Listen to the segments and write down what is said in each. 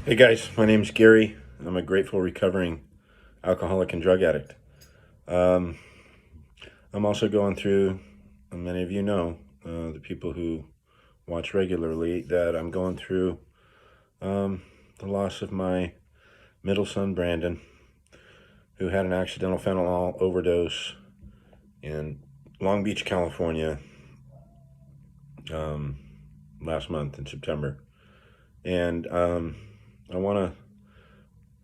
Hey guys, my name's Gary. I'm a grateful recovering alcoholic and drug addict. Um, I'm also going through, many of you know, the people who watch regularly, that I'm going through the loss of my middle son, Brandon, who had an accidental fentanyl overdose in Long Beach, California, um, last month in September. And I want to,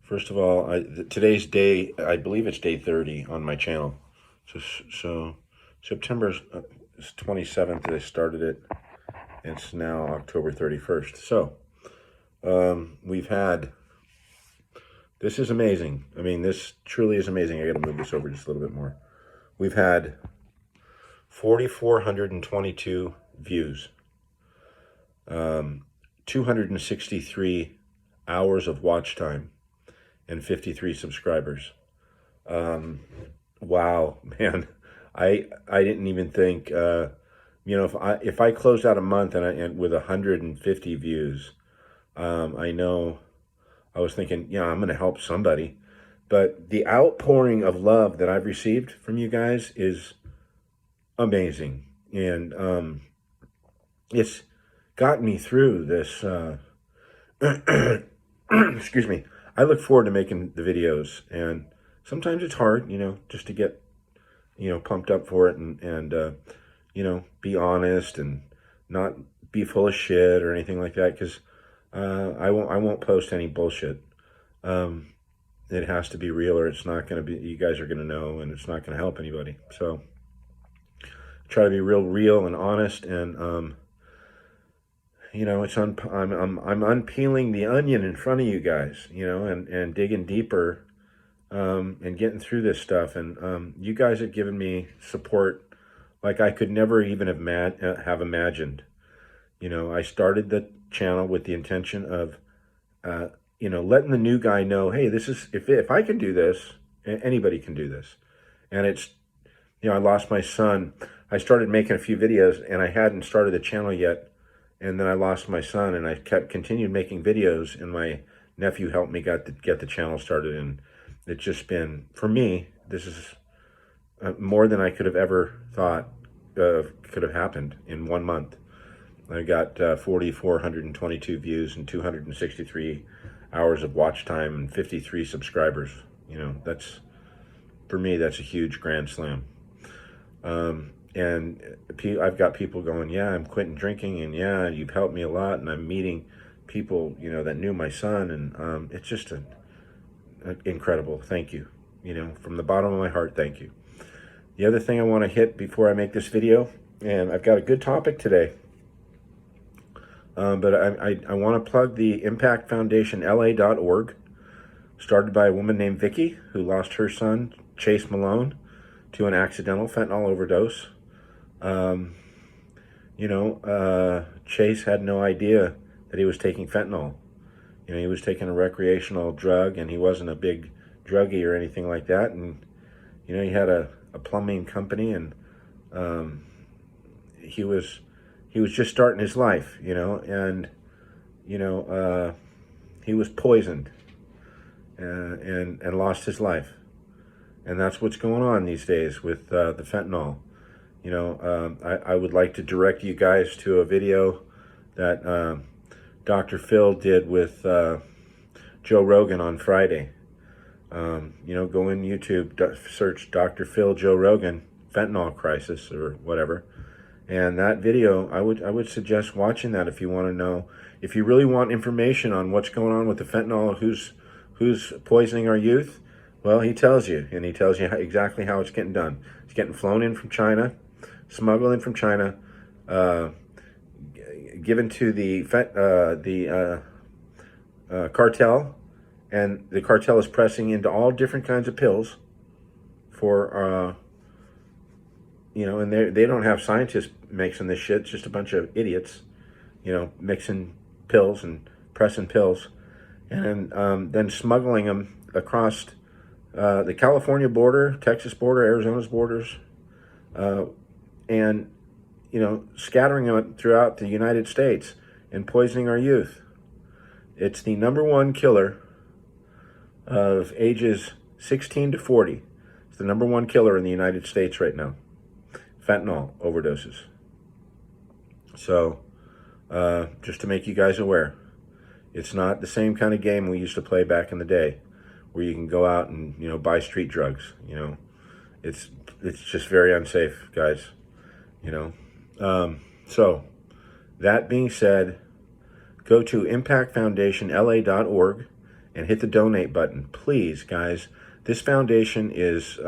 first of all, today's day, I believe it's day 30 on my channel. So September 27th, I started it. It's now October 31st. So we've had, this is amazing. I mean, this truly is amazing. I got to move this over just a little bit more. We've had 4,422 views, 263 hours of watch time, and 53 subscribers. Wow, man. I didn't even think, if I closed out a month and with 150 views, I know I was thinking, yeah, I'm going to help somebody. But the outpouring of love that I've received from you guys is amazing. And it's got me through this. Excuse me. I look forward to making the videos. And sometimes it's hard, just to get, pumped up for it and be honest and not be full of shit or anything like that. Because I won't post any bullshit. It has to be real, or it's not going to be. You guys are going to know, and it's not going to help anybody. So try to be real and honest, and it's I'm unpeeling the onion in front of you guys, and digging deeper, and getting through this stuff. And you guys have given me support like I could never even have imagined. I started the channel with the intention of, letting the new guy know, hey, this is, if I can do this, anybody can do this. And it's, I lost my son. I started making a few videos and I hadn't started the channel yet. And then I lost my son and I continued making videos, and my nephew helped me get the channel started. And it's just been, for me, this is more than I could have ever thought could have happened in 1 month. I got 4,422 views and 263 hours of watch time and 53 subscribers. That's, for me, that's a huge grand slam. And I've got people going, yeah, I'm quitting drinking, and yeah, you've helped me a lot, and I'm meeting people, that knew my son, and it's just incredible. Thank you. From the bottom of my heart, thank you. The other thing I want to hit before I make this video, and I've got a good topic today, but I want to plug the Impact Foundation LA.org, started by a woman named Vicky, who lost her son, Chase Malone, to an accidental fentanyl overdose. Chase had no idea that he was taking fentanyl. He was taking a recreational drug, and he wasn't a big druggie or anything like that. And, he had a plumbing company, and he was just starting his life, and, he was poisoned and lost his life. And that's what's going on these days with the fentanyl. I would like to direct you guys to a video that Dr. Phil did with Joe Rogan on Friday. Go in YouTube, search Dr. Phil Joe Rogan fentanyl crisis or whatever. And that video, I would suggest watching that if you want to know, if you really want information on what's going on with the fentanyl, who's poisoning our youth. Well, he tells you, and he tells you exactly how it's getting done. It's getting flown in from China, smuggled in from China, given to the cartel, and the cartel is pressing into all different kinds of pills for, and they don't have scientists mixing this shit. It's just a bunch of idiots, mixing pills and pressing pills, and then smuggling them across the California border, Texas border, Arizona's borders, and, scattering them throughout the United States and poisoning our youth. It's the number one killer of ages 16 to 40. It's the number one killer in the United States right now. Fentanyl overdoses. So, just to make you guys aware, it's not the same kind of game we used to play back in the day, where you can go out and buy street drugs. It's just very unsafe, guys. So that being said, go to impactfoundationla.org and hit the donate button, please, guys. This foundation is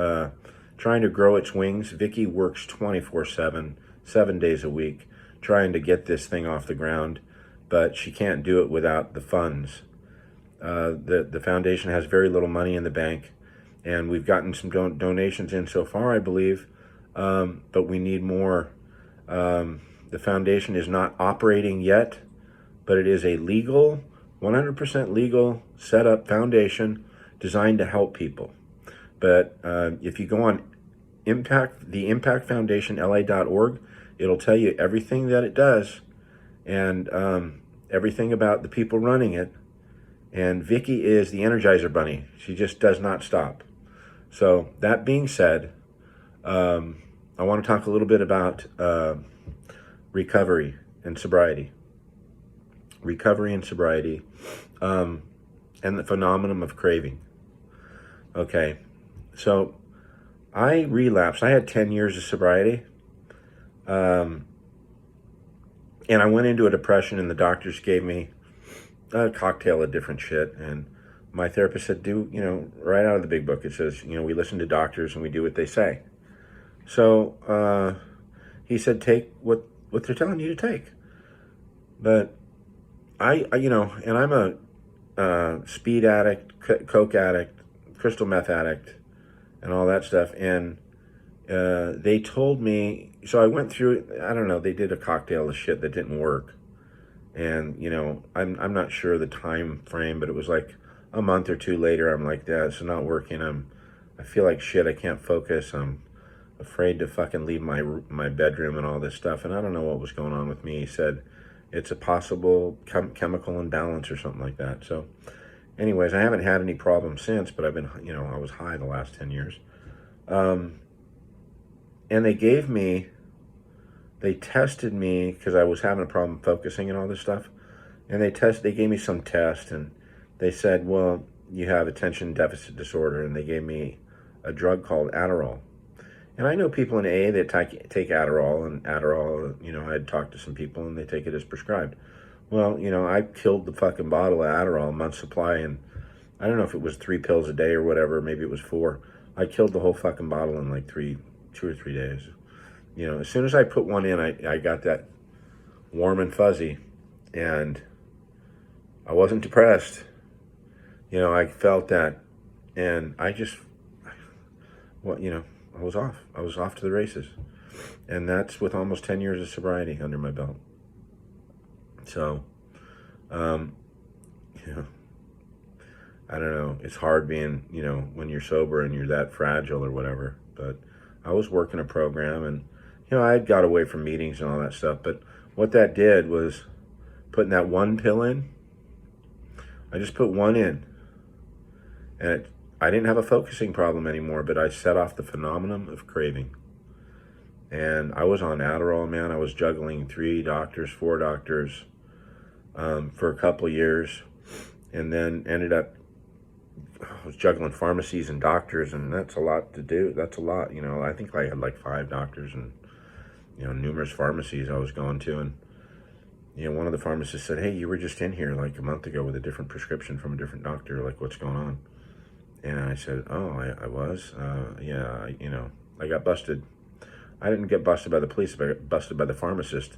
trying to grow its wings. Vicky works 24/7, 7 days a week, trying to get this thing off the ground, but she can't do it without the funds. The foundation has very little money in the bank, and we've gotten some donations in so far, I believe, but we need more. The foundation is not operating yet, but it is a legal, 100% legal setup foundation designed to help people. But if you go on the impactfoundationla.org, it'll tell you everything that it does and everything about the people running it. And Vicky is the Energizer Bunny. She just does not stop. So that being said, I want to talk a little bit about recovery and sobriety. Recovery and sobriety, and the phenomenon of craving. Okay, so I relapsed. I had 10 years of sobriety, and I went into a depression, and the doctors gave me a cocktail of different shit, and my therapist said, right out of the big book, it says, we listen to doctors and we do what they say. So he said, take what they're telling you to take. But and I'm a speed addict, coke addict, crystal meth addict, and all that stuff. And they told me, so I went through, I don't know, they did a cocktail of shit that didn't work. And, I'm not sure the time frame, but it was like a month or two later, I'm like, yeah, it's not working. I feel like shit. I can't focus. I'm afraid to fucking leave my bedroom and all this stuff. And I don't know what was going on with me. He said, it's a possible chemical imbalance or something like that. So anyways, I haven't had any problems since, but I've been, I was high the last 10 years. And they tested me because I was having a problem focusing and all this stuff. And they gave me some test, and they said, well, you have attention deficit disorder. And they gave me a drug called Adderall. And I know people in AA that take Adderall, and Adderall, I had talked to some people and they take it as prescribed. Well, I killed the fucking bottle of Adderall, a month's supply, and I don't know if it was 3 pills a day or whatever, maybe it was 4. I killed the whole fucking bottle in like 2 or 3 days. As soon as I put one in, I got that warm and fuzzy, and I wasn't depressed. I felt that, and I just, I was off. I was off to the races. And that's with almost 10 years of sobriety under my belt. So, I don't know. It's hard being, when you're sober and you're that fragile or whatever. But I was working a program, and, I had got away from meetings and all that stuff. But what that did was putting that one pill in. I just put one in. And I didn't have a focusing problem anymore, but I set off the phenomenon of craving. And I was on Adderall, man. I was juggling 3 doctors, 4 doctors for a couple years. And then ended up, I was juggling pharmacies and doctors, and that's a lot to do. That's a lot, I think I had like 5 doctors and, numerous pharmacies I was going to. And, one of the pharmacists said, hey, you were just in here like a month ago with a different prescription from a different doctor. Like, what's going on? And I said, oh, I was? Yeah, I got busted. I didn't get busted by the police, but I got busted by the pharmacist.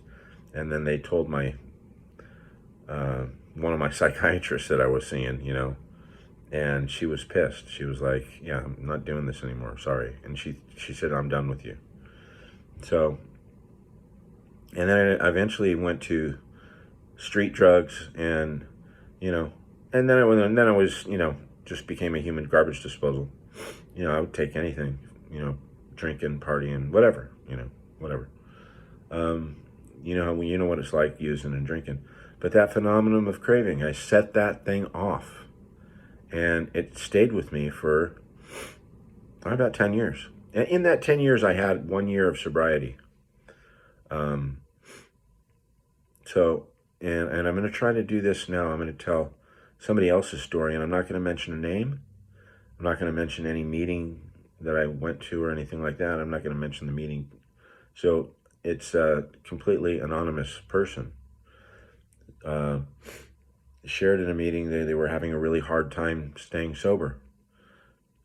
And then they told one of my psychiatrists that I was seeing, and she was pissed. She was like, yeah, I'm not doing this anymore, sorry. And she said, I'm done with you. So, and then I eventually went to street drugs, and, and then I was, just became a human garbage disposal. I would take anything, drinking, partying, whatever, whatever. You know what it's like using and drinking. But that phenomenon of craving, I set that thing off. And it stayed with me for about 10 years. And in that 10 years, I had 1 year of sobriety. Um, so, and I'm going to try to do this now. I'm going to tell somebody else's story, and I'm not going to mention a name. I'm not going to mention any meeting that I went to or anything like that. I'm not going to mention the meeting. So it's a completely anonymous person. Shared in a meeting, they were having a really hard time staying sober.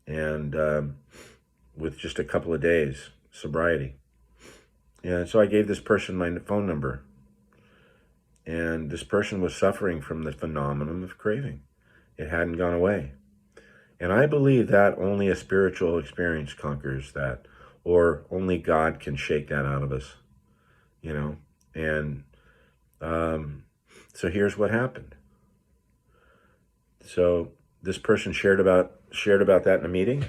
And with just a couple of days sobriety. And so I gave this person my phone number. And this person was suffering from the phenomenon of craving. It hadn't gone away. And I believe that only a spiritual experience conquers that, or only God can shake that out of us, you know. And so here's what happened. So this person shared about that in a meeting,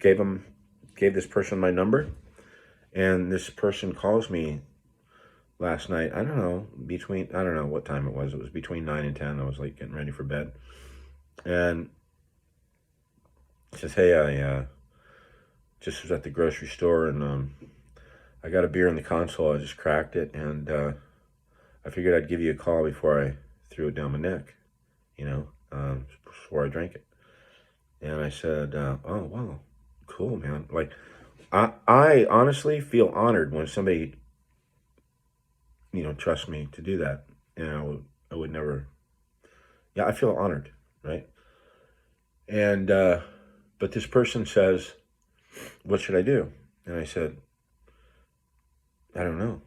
gave this person my number, and this person calls me last night. I don't know what time it was. It was between 9 and 10. I was like getting ready for bed. And he says, hey, I just was at the grocery store, and I got a beer in the console. I just cracked it, and I figured I'd give you a call before I threw it down my neck, before I drank it. And I said, oh, wow, cool, man. Like, I honestly feel honored when somebody, trusts me to do that. And I would never, I feel honored, right? And, but this person says, what should I do? And I said, I don't know.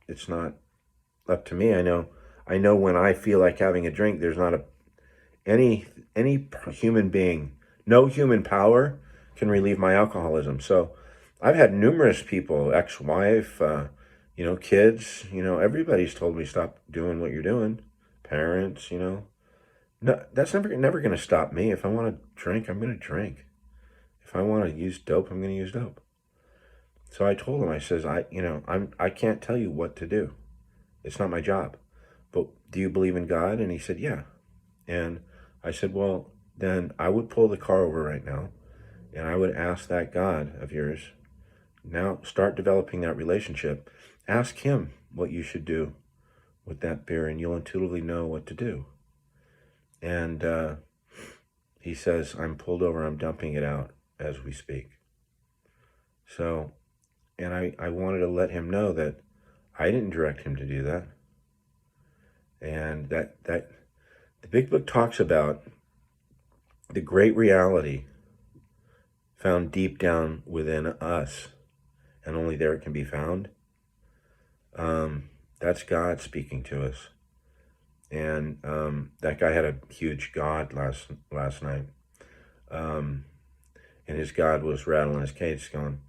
It's not up to me. I know when I feel like having a drink, there's not any human being, no human power can relieve my alcoholism. So I've had numerous people, ex-wife, kids, everybody's told me stop doing what you're doing. Parents, No, that's never going to stop me. If I want to drink, I'm going to drink. If I want to use dope, I'm going to use dope. So I told him, I says, I can't tell you what to do. It's not my job. But do you believe in God? And he said, yeah. And I said, well, then I would pull the car over right now, and I would ask that God of yours, now start developing that relationship. Ask him what you should do with that beer, and you'll intuitively know what to do. And he says, I'm pulled over, I'm dumping it out as we speak. So, and I wanted to let him know that I didn't direct him to do that. And that the big book talks about the great reality found deep down within us, and only there it can be found. That's God speaking to us. And that guy had a huge God last night. And his God was rattling his cage going,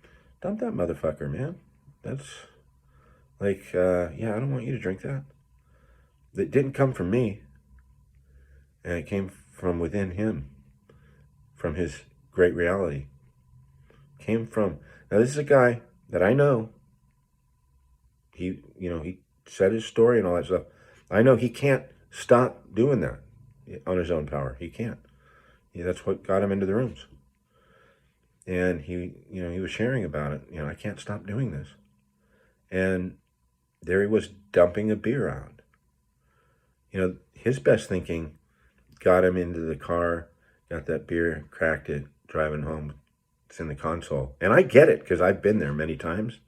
dump that motherfucker, man. That's like, I don't want you to drink that. It didn't come from me. And it came from within him, from his great reality. Now this is a guy that I know. He said his story and all that stuff. I know he can't stop doing that on his own power. He can't. That's what got him into the rooms. And he was sharing about it. I can't stop doing this. And there he was dumping a beer out. His best thinking got him into the car, got that beer, cracked it, driving home. It's in the console. And I get it, because I've been there many times.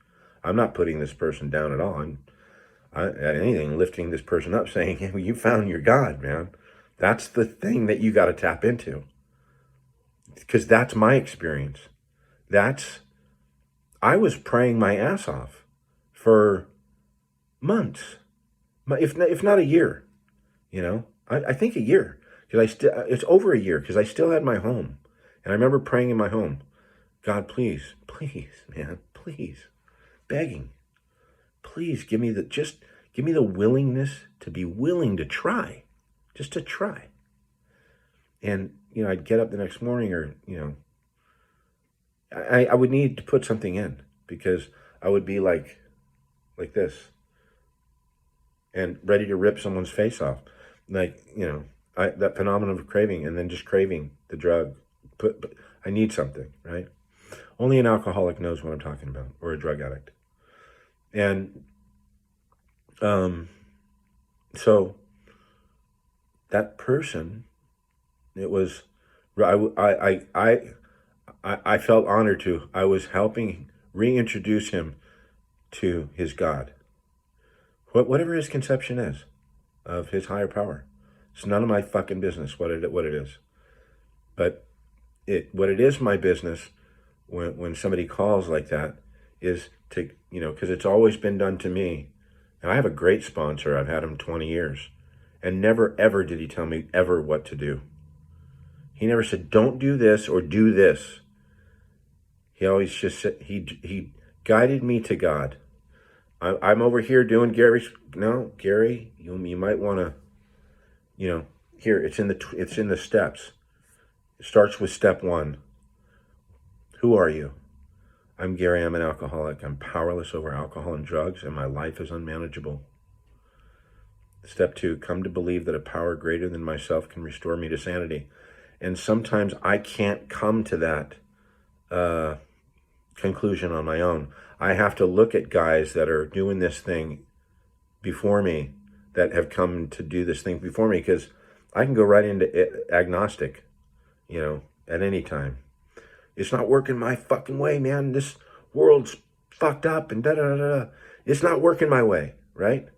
I'm not putting this person down at all. I'm lifting this person up, saying, hey, you found your God, man. That's the thing that you got to tap into. Because that's my experience. I was praying my ass off for months, if not a year. I think a year, because it's over a year, because I still had my home. And I remember praying in my home, God, please, man, please, begging, please give me the willingness to be willing to try, just to try. And, I'd get up the next morning, or, I would need to put something in, because I would be like this. and ready to rip someone's face off. Like, that phenomenon of craving, and then just craving the drug. But I need something, right? Only an alcoholic knows what I'm talking about, or a drug addict. And so that person, it was, I felt honored to. I was helping reintroduce him to his God, whatever his conception is of his higher power. It's none of my fucking business what it is. But what it is my business when somebody calls like that is to, because it's always been done to me. And I have a great sponsor. I've had him 20 years. And never, ever did he tell me ever what to do. He never said, don't do this or do this. He always just said, he guided me to God. I'm over here doing Gary's. No, Gary, you might want to, here, it's in the steps. It starts with step 1. Who are you? I'm Gary. I'm an alcoholic. I'm powerless over alcohol and drugs, and my life is unmanageable. Step 2, come to believe that a power greater than myself can restore me to sanity. And sometimes I can't come to that conclusion on my own. I have to look at guys that are doing this thing before me, that have come to do this thing before me, because I can go right into agnostic, at any time. It's not working my fucking way, man. This world's fucked up and da-da-da-da. It's not working my way, right?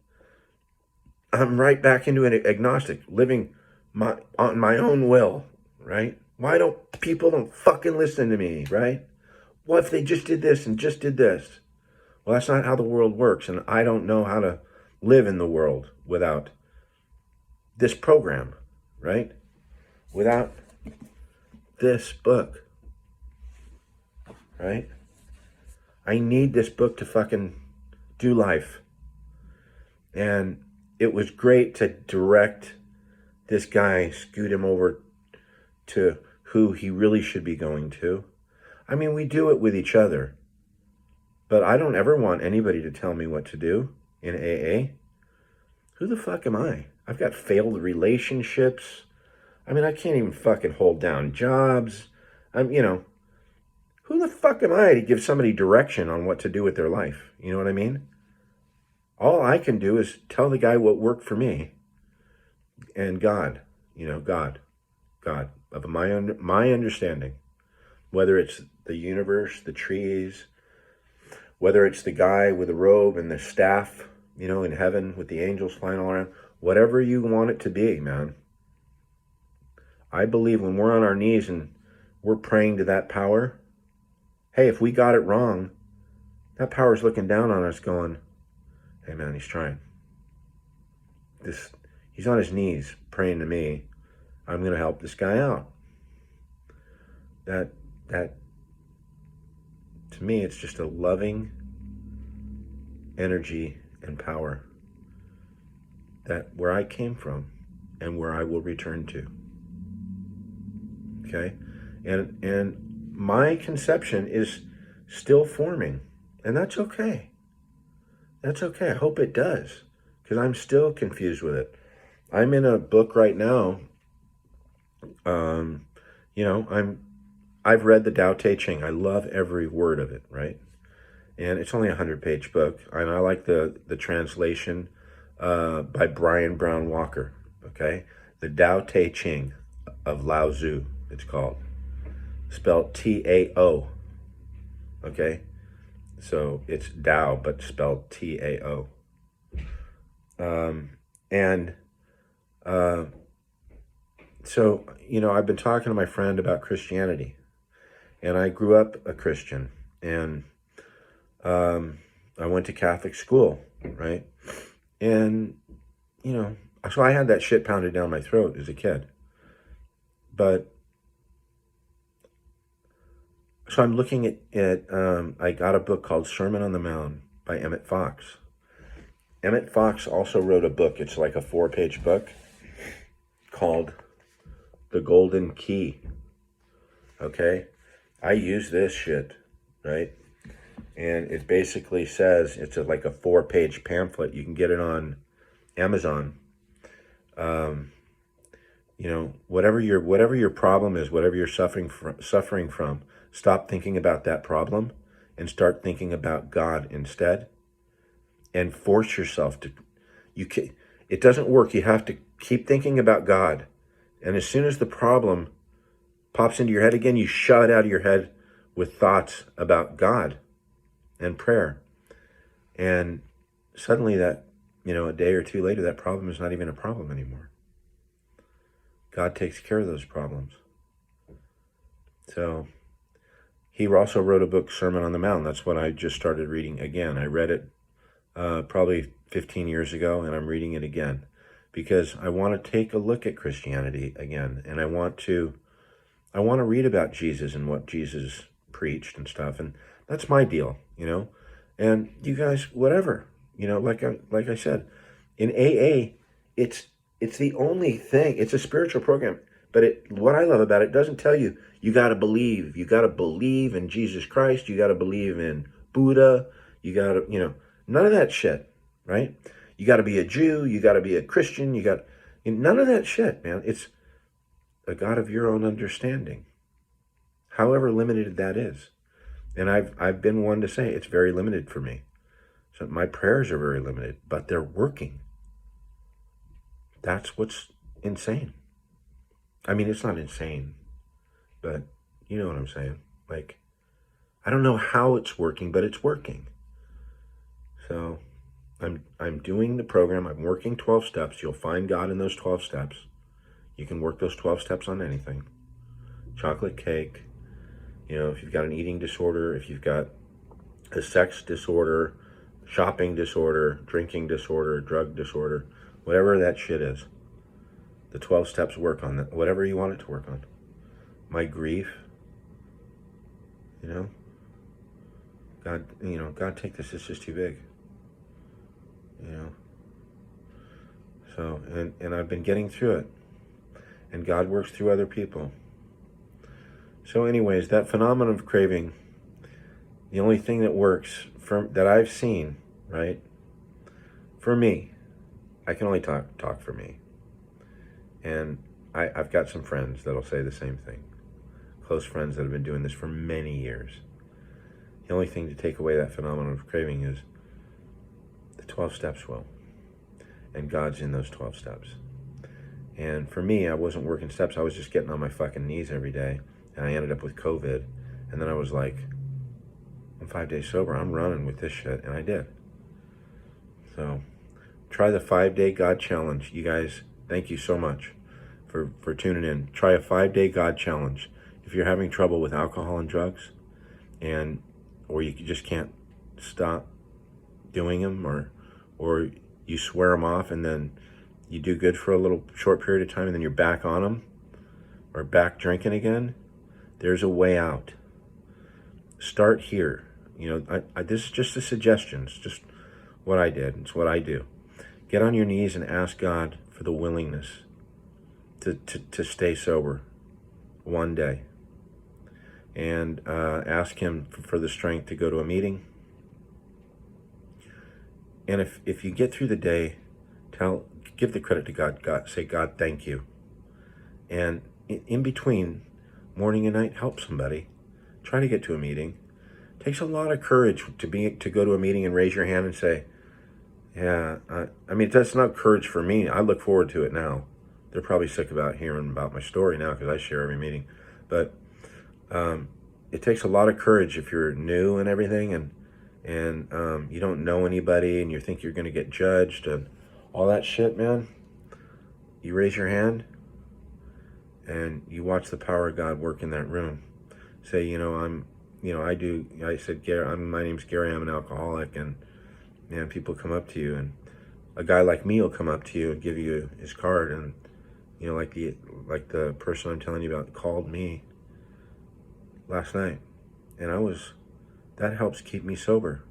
I'm right back into an agnostic, living on my own will, right? Why don't people fucking listen to me, right? What if they just did this and just did this? Well, that's not how the world works, and I don't know how to live in the world without this program, right? Without this book, right? I need this book to fucking do life. And it was great to direct this guy, scoot him over to who he really should be going to. I mean, we do it with each other, but I don't ever want anybody to tell me what to do in AA. Who the fuck am I? I've got failed relationships. I mean, I can't even fucking hold down jobs. Who the fuck am I to give somebody direction on what to do with their life? You know what I mean? All I can do is tell the guy what worked for me. And God, God, of my understanding, whether it's the universe, the trees, whether it's the guy with the robe and the staff, in heaven with the angels flying all around, whatever you want it to be, man. I believe when we're on our knees and we're praying to that power, hey, if we got it wrong, that power's looking down on us going, hey man, he's trying. He's on his knees praying to me. I'm going to help this guy out. That to me, it's just a loving energy and power that where I came from and where I will return to. Okay? And my conception is still forming, and that's okay. That's okay. I hope it does, because I'm still confused with it. I'm in a book right now. I've read the Tao Te Ching. I love every word of it, right? And it's only a 100-page book, and I like the translation by Brian Brown Walker. Okay, the Tao Te Ching of Lao Tzu. It's called, spelled T-A-O. Okay. So it's Tao, but spelled T-A-O. So, I've been talking to my friend about Christianity, and I grew up a Christian, and I went to Catholic school, right? And, so I had that shit pounded down my throat as a kid. But so I'm looking at I got a book called Sermon on the Mount by Emmett Fox. Emmett Fox also wrote a book. It's like a 4-page book called The Golden Key. Okay? I use this shit, right? And it basically says, it's like a 4-page pamphlet. You can get it on Amazon. Um, whatever your problem is, whatever you're suffering from, stop thinking about that problem and start thinking about God instead, and force yourself to. You can, it doesn't work. You have to keep thinking about God, and as soon as the problem pops into your head again, you shove it out of your head with thoughts about God and prayer, and suddenly that, a day or two later, that problem is not even a problem anymore. God takes care of those problems. So he also wrote a book, Sermon on the Mount. That's what I just started reading again. I read it probably 15 years ago, and I'm reading it again because I want to take a look at Christianity again, and I want to read about Jesus and what Jesus preached and stuff, and that's my deal, And you guys, whatever, like I said, in AA, it's the only thing. It's a spiritual program, but what I love about it doesn't tell you you got to believe. You got to believe in Jesus Christ. You got to believe in Buddha. You got to, none of that shit, right? You got to be a Jew. You got to be a Christian. None of that shit, man. It's a God of your own understanding, however limited that is. And I've been one to say it's very limited for me. So my prayers are very limited, but they're working. That's what's insane. I mean, it's not insane, but you know what I'm saying. Like, I don't know how it's working, but it's working. So I'm doing the program. I'm working 12 steps. You'll find God in those 12 steps. You can work those 12 steps on anything. Chocolate cake, if you've got an eating disorder, if you've got a sex disorder, shopping disorder, drinking disorder, drug disorder, whatever that shit is, the 12 steps work on that, whatever you want it to work on. My grief, God, God, take this, it's just too big, So, and I've been getting through it, and God works through other people. So anyways, that phenomenon of craving, the only thing that works that I've seen, right, for me, I can only talk for me. And I've got some friends that'll say the same thing. Close friends that have been doing this for many years. The only thing to take away that phenomenon of craving is the 12 steps will. And God's in those 12 steps. And for me, I wasn't working steps. I was just getting on my fucking knees every day. And I ended up with COVID. And then I was like, I'm 5 days sober. I'm running with this shit. And I did. So try the 5-day God challenge. You guys, thank you so much for tuning in. Try a 5-day God challenge. If you're having trouble with alcohol and drugs, or you just can't stop doing them, or you swear them off and then you do good for a little short period of time and then you're back on them or back drinking again, there's a way out. Start here. This is just a suggestion. It's just what I did. It's what I do. Get on your knees and ask God for the willingness to stay sober one day. And ask him for the strength to go to a meeting. And if you get through the day, give the credit to God. Say, God, thank you. And in between morning and night, help somebody. Try to get to a meeting. It takes a lot of courage to go to a meeting and raise your hand and say, yeah, I mean, that's not courage for me. I look forward to it now. They're probably sick about hearing about my story now because I share every meeting. But it takes a lot of courage if you're new and everything, and you don't know anybody, and you think you're going to get judged and all that shit, man. You raise your hand, and you watch the power of God work in that room. Say, I said, Gary, my name's Gary. I'm an alcoholic, and man, people come up to you, and a guy like me will come up to you and give you his card, and like the person I'm telling you about called me last night, and that helps keep me sober,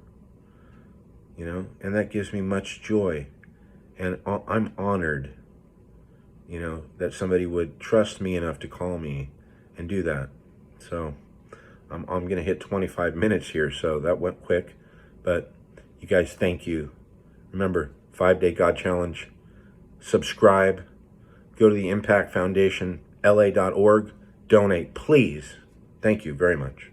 and that gives me much joy, and I'm honored, that somebody would trust me enough to call me and do that. So I'm going to hit 25 minutes here, so that went quick, but you guys, thank you. Remember, 5-Day God Challenge. Subscribe. Go to the Impact Foundation, la.org. Donate, please. Thank you very much.